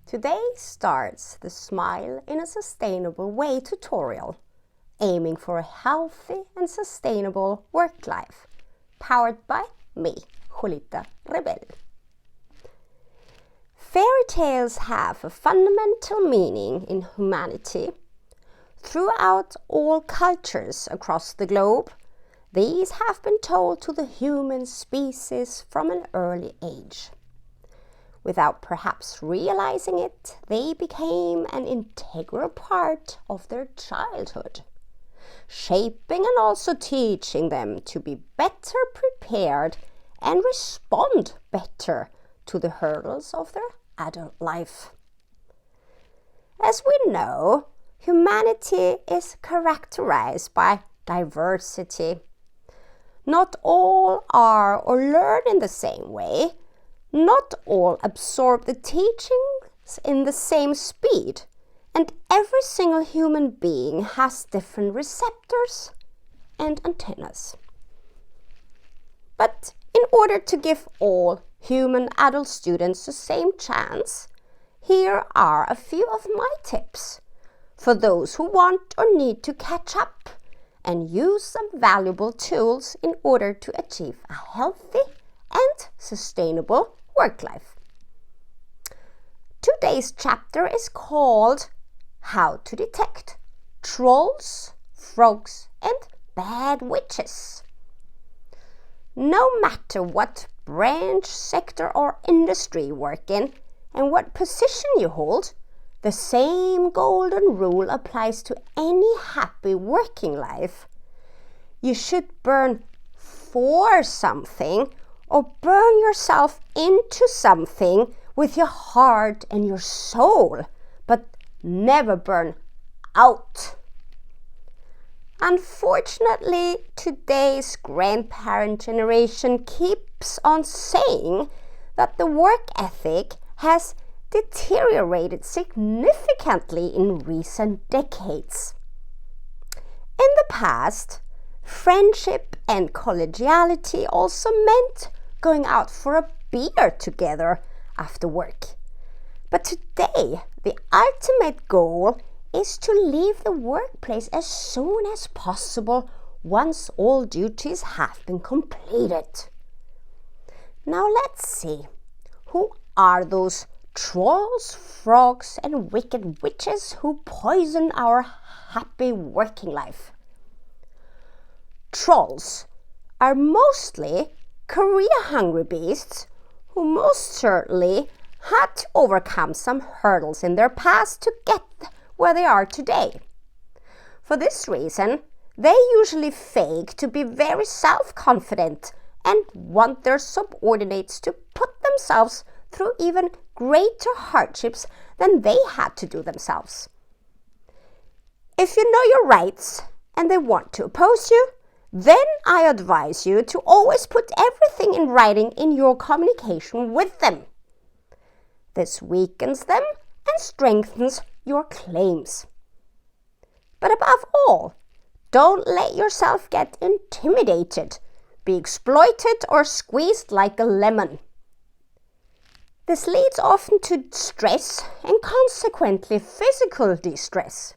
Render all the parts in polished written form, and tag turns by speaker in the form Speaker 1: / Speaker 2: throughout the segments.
Speaker 1: Today starts the Smile in a Sustainable Way tutorial, aiming for a healthy and sustainable work life, powered by me, Julita Rebel. Fairy tales have a fundamental meaning in humanity. Throughout all cultures across the globe, these have been told to the human species from an early age. Without perhaps realizing it, they became an integral part of their childhood, shaping and also teaching them to be better prepared and respond better to the hurdles of their adult life. As we know, humanity is characterized by diversity. Not all are or learn in the same way. Not all absorb the teachings in the same speed, and every single human being has different receptors and antennas. But in order to give all human adult students the same chance, here are a few of my tips for those who want or need to catch up and use some valuable tools in order to achieve a healthy and sustainable work life. Today's chapter is called How to Detect Trolls, Frogs and Bad Witches. No matter what branch, sector or industry you work in and what position you hold, the same golden rule applies to any happy working life. You should burn for something or burn yourself into something with your heart and your soul, but never burn out. Unfortunately, today's grandparent generation keeps on saying that the work ethic has deteriorated significantly in recent decades. In the past, friendship and collegiality also meant going out for a beer together after work. But today, the ultimate goal is to leave the workplace as soon as possible once all duties have been completed. Now let's see, who are those trolls, frogs and wicked witches who poison our happy working life? Trolls are mostly career-hungry beasts who most certainly had to overcome some hurdles in their past to get where they are today. For this reason, they usually fake to be very self-confident and want their subordinates to put themselves through even greater hardships than they had to do themselves. If you know your rights and they want to oppose you, then I advise you to always put everything in writing in your communication with them. This weakens them and strengthens your claims. But above all, don't let yourself get intimidated, be exploited or squeezed like a lemon. This leads often to stress and consequently physical distress.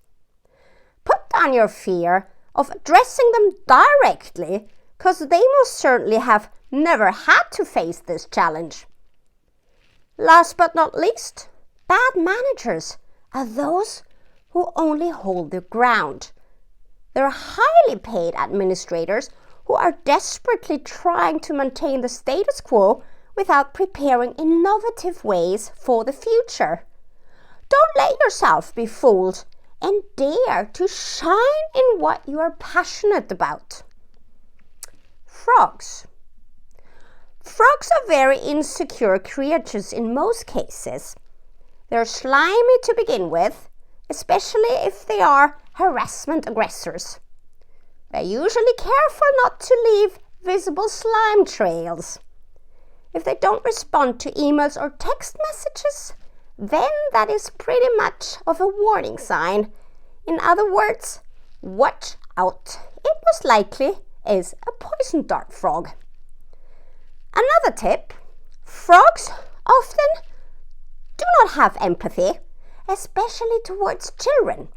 Speaker 1: Put down your fear of addressing them directly, because they most certainly have never had to face this challenge. Last but not least, bad managers are those who only hold their ground. They're highly paid administrators who are desperately trying to maintain the status quo without preparing innovative ways for the future. Don't let yourself be fooled and dare to shine in what you are passionate about. Frogs. Frogs are very insecure creatures in most cases. They're slimy to begin with, especially if they are harassment aggressors. They're usually careful not to leave visible slime trails. If they don't respond to emails or text messages, then that is pretty much of a warning sign. In other words, watch out. It most likely is a poison dart frog. Another tip, frogs often do not have empathy, especially towards children.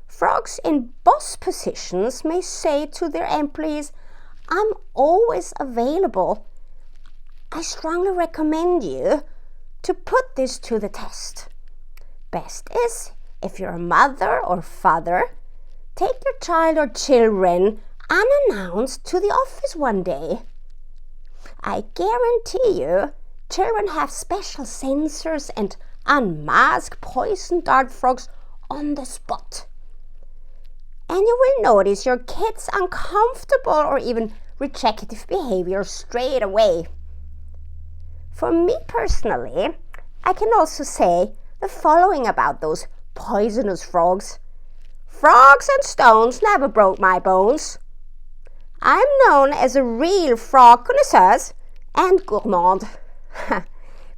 Speaker 1: Frogs in boss positions may say to their employees, "I'm always available. I strongly recommend you to put this to the test." Best is, if you're a mother or father, take your child or children unannounced to the office one day. I guarantee you, children have special sensors and unmask poison dart frogs on the spot. And you will notice your kid's uncomfortable or even rejective behavior straight away. For me personally, I can also say the following about those poisonous frogs. Frogs and stones never broke my bones. I'm known as a real frog connoisseur and gourmand.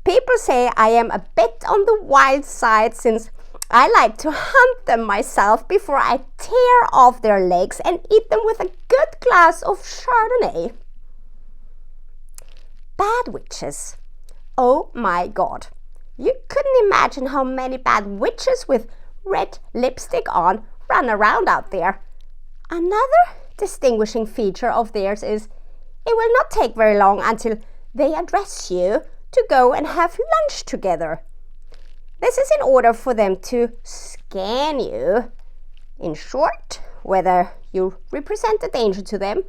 Speaker 1: People say I am a bit on the wild side since I like to hunt them myself before I tear off their legs and eat them with a good glass of Chardonnay. Bad witches. Oh my God. You couldn't imagine how many bad witches with red lipstick on run around out there. Another distinguishing feature of theirs is it will not take very long until they address you to go and have lunch together. This is in order for them to scan you. In short, whether you represent a danger to them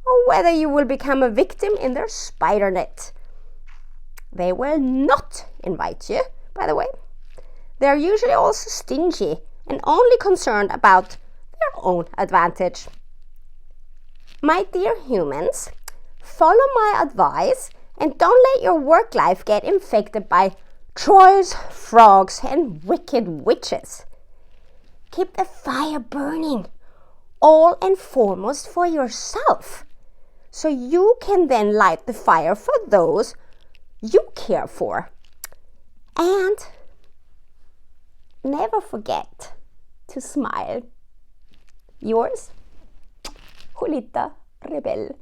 Speaker 1: or whether you will become a victim in their spider net. They will not invite you, by the way. They are usually also stingy and only concerned about their own advantage. My dear humans, follow my advice and don't let your work life get infected by trolls, frogs, and wicked witches. Keep the fire burning, all and foremost for yourself, so you can then light the fire for those you care for. And never forget to smile. Yours, Julita Rebel.